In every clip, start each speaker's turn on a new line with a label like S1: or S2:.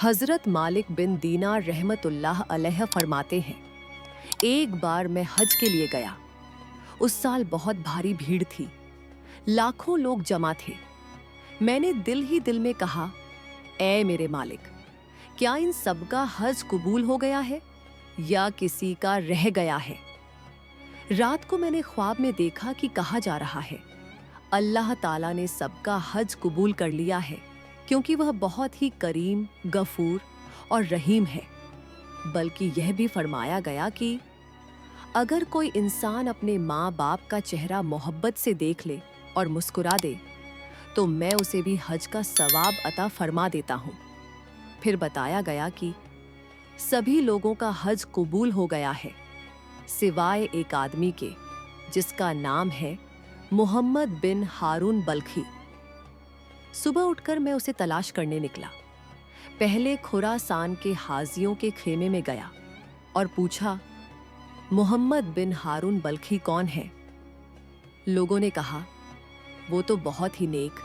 S1: हजरत मालिक बिन दीनार रहमतुल्लाह अलैह फरमाते हैं, एक बार मैं हज के लिए गया। उस साल बहुत भारी भीड़ थी, लाखों लोग जमा थे। मैंने दिल ही दिल में कहा, ऐ मेरे मालिक, क्या इन सबका हज कबूल हो गया है या किसी का रह गया है? रात को मैंने ख्वाब में देखा कि कहा जा रहा है, अल्लाह ताला ने सबका हज कबूल कर लिया है, क्योंकि वह बहुत ही करीम, गफूर और रहीम है। बल्कि यह भी फरमाया गया कि अगर कोई इंसान अपने माँ बाप का चेहरा मोहब्बत से देख ले और मुस्कुरा दे, तो मैं उसे भी हज का सवाब अता फरमा देता हूँ। फिर बताया गया कि सभी लोगों का हज कबूल हो गया है, सिवाय एक आदमी के, जिसका नाम है मोहम्मद बिन हारून बल्खी। सुबह उठकर मैं उसे तलाश करने निकला। पहले खुरासान के हाजियों के खेमे में गया और पूछा, मोहम्मद बिन हारून बल्खी कौन है? लोगों ने कहा, वो तो बहुत ही नेक,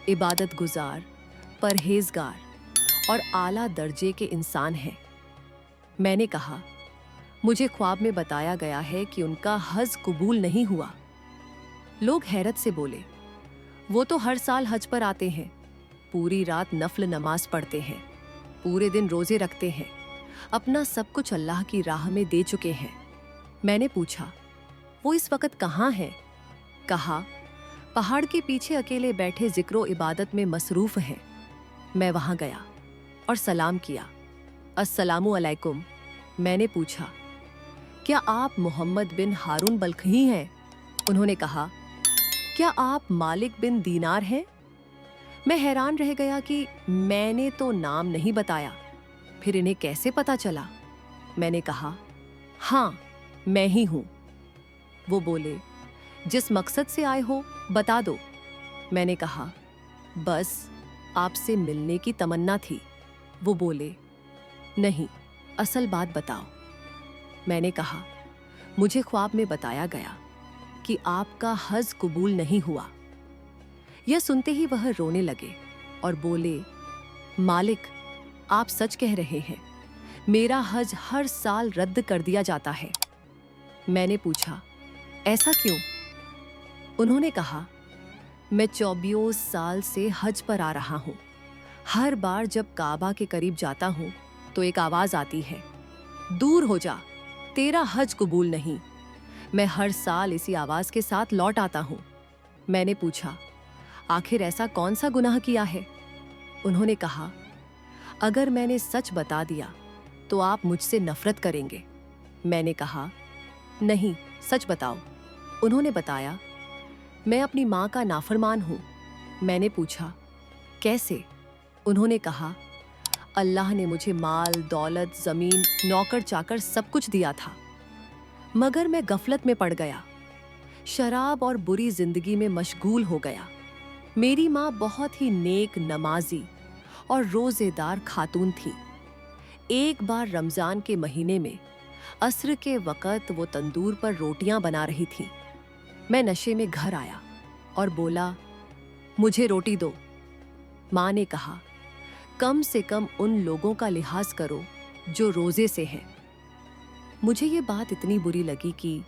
S1: इबादत गुजार, परहेजगार और आला दर्जे के इंसान हैं। मैंने कहा, मुझे ख्वाब में बताया गया है कि उनका हज कबूल नहीं हुआ। लोग हैरत से बोले, वो तो हर साल हज पर आते हैं, पूरी रात नफल नमाज पढ़ते हैं, पूरे दिन रोजे रखते हैं, अपना सब कुछ अल्लाह की राह में दे चुके हैं। मैंने पूछा, वो इस वक्त कहाँ हैं? कहा, पहाड़ के पीछे अकेले बैठे जिक्रो इबादत में मसरूफ हैं। मैं वहां गया और सलाम किया, अस्सलामु अलैकुम। मैंने पूछा, क्या आप मोहम्मद बिन हारून बल्खी हैं? उन्होंने कहा, क्या आप मालिक बिन दीनार हैं? मैं हैरान रह गया कि मैंने तो नाम नहीं बताया, फिर इन्हें कैसे पता चला? मैंने कहा, हाँ, मैं ही हूं। वो बोले, जिस मकसद से आए हो बता दो। मैंने कहा, बस आपसे मिलने की तमन्ना थी। वो बोले, नहीं, असल बात बताओ। मैंने कहा, मुझे ख्वाब में बताया गया कि आपका हज कबूल नहीं हुआ। यह सुनते ही वह रोने लगे और बोले, मालिक, आप सच कह रहे हैं, मेरा हज हर साल रद्द कर दिया जाता है। मैंने पूछा, ऐसा क्यों? उन्होंने कहा, मैं 24 साल से हज पर आ रहा हूं। हर बार जब काबा के करीब जाता हूं तो एक आवाज आती है, दूर हो जा, तेरा हज कबूल नहीं। मैं हर साल इसी आवाज के साथ लौट आता हूं। मैंने पूछा, आखिर ऐसा कौन सा गुनाह किया है? उन्होंने कहा, अगर मैंने सच बता दिया तो आप मुझसे नफरत करेंगे। मैंने कहा, नहीं, सच बताओ। उन्होंने बताया, मैं अपनी माँ का नाफरमान हूँ। मैंने पूछा, कैसे? उन्होंने कहा, अल्लाह ने मुझे माल, दौलत, जमीन, नौकर चाकर सब कुछ दिया था, मगर मैं गफलत में पड़ गया, शराब और बुरी जिंदगी में मशगूल हो गया। मेरी माँ बहुत ही नेक, नमाजी और रोजेदार खातून थी। एक बार रमजान के महीने में असर के वक़्त वो तंदूर पर रोटियां बना रही थी। मैं नशे में घर आया और बोला, मुझे रोटी दो। माँ ने कहा, कम से कम उन लोगों का लिहाज करो जो रोजे से हैं। मुझे ये बात इतनी बुरी लगी कि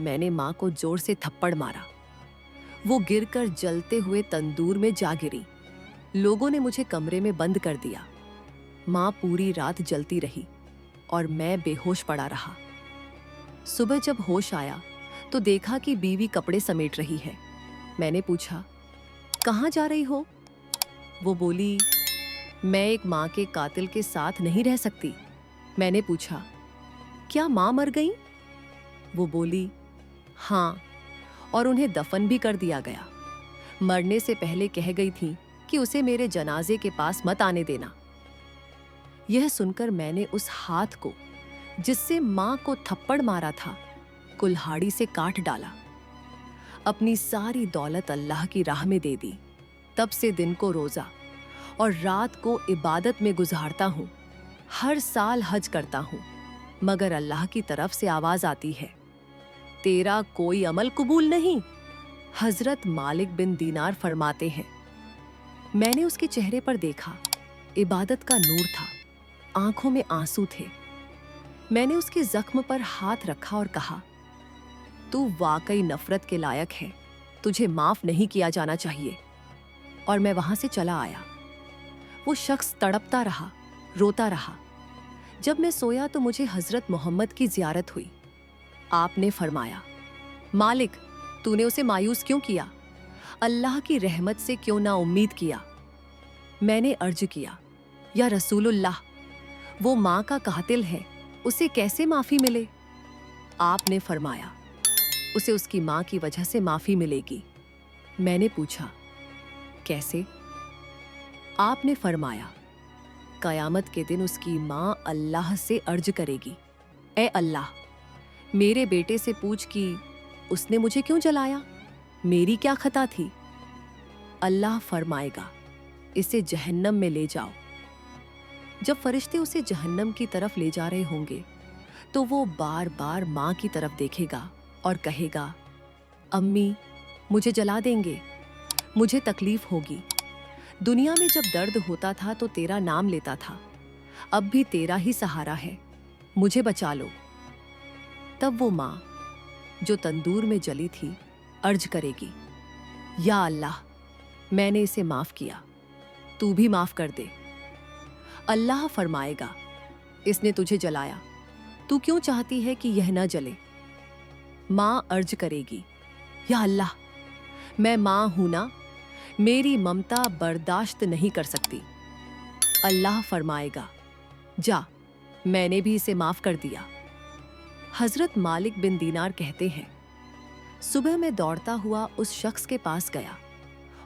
S1: मैंने माँ को जोर से थप्पड़ मारा। वो गिरकर जलते हुए तंदूर में जा गिरी। लोगों ने मुझे कमरे में बंद कर दिया। माँ पूरी रात जलती रही और मैं बेहोश पड़ा रहा। सुबह जब होश आया तो देखा कि बीवी कपड़े समेट रही है। मैंने पूछा, कहाँ जा रही हो? वो बोली, मैं एक माँ के कातिल के साथ नहीं रह सकती। मैंने पूछा, क्या माँ मर गई? वो बोली, हाँ, और उन्हें दफन भी कर दिया गया। मरने से पहले कह गई थी कि उसे मेरे जनाजे के पास मत आने देना। यह सुनकर मैंने उस हाथ को, जिससे माँ को थप्पड़ मारा था, कुल्हाड़ी से काट डाला। अपनी सारी दौलत अल्लाह की राह में दे दी। तब से दिन को रोजा और रात को इबादत में गुजारता हूँ। हर साल हज करता हूँ, मगर अल्लाह की तरफ से आवाज आती है, तेरा कोई अमल कबूल नहीं। हजरत मालिक बिन दीनार फरमाते हैं, मैंने उसके चेहरे पर देखा, इबादत का नूर था आंखों में आंसू थे। मैंने उसके जख्म पर हाथ रखा और कहा, तू वाकई नफरत के लायक है, तुझे माफ नहीं किया जाना चाहिए। और मैं वहां से चला आया। वो शख्स तड़पता रहा, रोता रहा। जब मैं सोया तो मुझे हजरत मोहम्मद की जियारत हुई। आपने फरमाया, मालिक, तूने उसे मायूस क्यों किया? अल्लाह की रहमत से क्यों ना उम्मीद किया? मैंने अर्ज किया, या रसूलुल्लाह, वो माँ का कातिल है, उसे कैसे माफी मिले? आपने फरमाया, उसे उसकी माँ की वजह से माफी मिलेगी। मैंने पूछा, कैसे? आपने फरमाया, कयामत के दिन उसकी माँ अल्लाह से अर्ज करेगी, ए अल्लाह, मेरे बेटे से पूछ कि उसने मुझे क्यों जलाया, मेरी क्या खता थी? अल्लाह फरमाएगा, इसे जहन्नम में ले जाओ। जब फरिश्ते उसे जहन्नम की तरफ ले जा रहे होंगे तो वो बार बार माँ की तरफ देखेगा और कहेगा, अम्मी, मुझे जला देंगे, मुझे तकलीफ होगी। दुनिया में जब दर्द होता था तो तेरा नाम लेता था, अब भी तेरा ही सहारा है, मुझे बचा लो। तब वो माँ जो तंदूर में जली थी अर्ज करेगी, या अल्लाह, मैंने इसे माफ किया, तू भी माफ कर दे। अल्लाह फरमाएगा, इसने तुझे जलाया, तू क्यों चाहती है कि यह न जले? माँ अर्ज करेगी, या अल्लाह, मैं माँ हूं ना, मेरी ममता बर्दाश्त नहीं कर सकती। अल्लाह फरमाएगा, जा, मैंने भी इसे माफ कर दिया। हजरत मालिक बिन दीनार कहते हैं, सुबह मैं दौड़ता हुआ उस शख्स के पास गया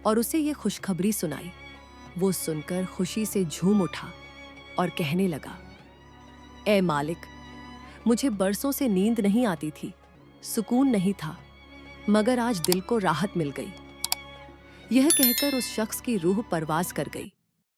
S1: और उसे ये खुशखबरी सुनाई। वो सुनकर खुशी से झूम उठा और कहने लगा, ए मालिक, मुझे बरसों से नींद नहीं आती थी, सुकून नहीं था, मगर आज दिल को राहत मिल गई। यह कहकर उस शख्स की रूह परवाज कर गई।